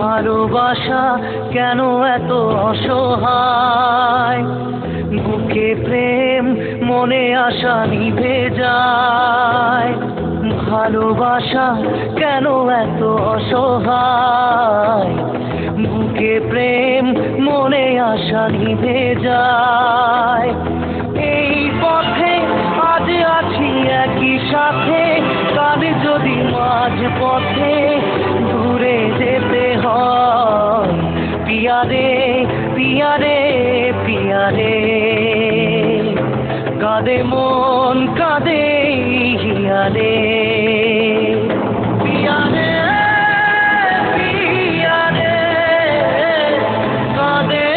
ভালোবাসা কেন এত অসহায়, বুকে প্রেম মনে আশা নিভে যায়। ভালোবাসা কেন এত অসহায়, বুকে প্রেম মনে আশা নিভে যায়। এই পথে আজ আছি একই সাথে, কাল যদি মাঝ পথে দূরে যেতে হয়। পিয়ারে পিয়ারে পিয়ারে, কাঁদে মন কাঁদে হিয়ারে। পিয়ারে পিয়ারে, কাঁদে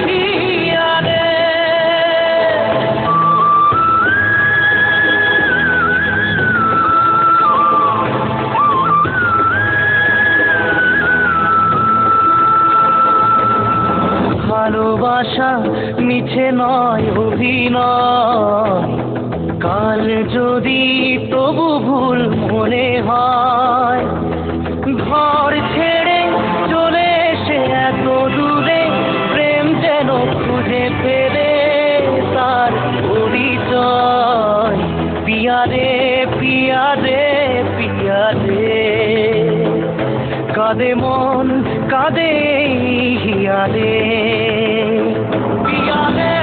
হিয়ারে। ভালোবাসা মিছে নয় অভিনয়, কাল যদি তবু ভুল মনে হয়। ঘর ছেড়ে চলে এসে এত দূরে, প্রেম যেন খুঁজে ফেরে তার পরিচয়। পিয়ারে পিয়ারে পিয়ারে, কাঁদে মন কাঁদে হিয়ারে। পিয়ারে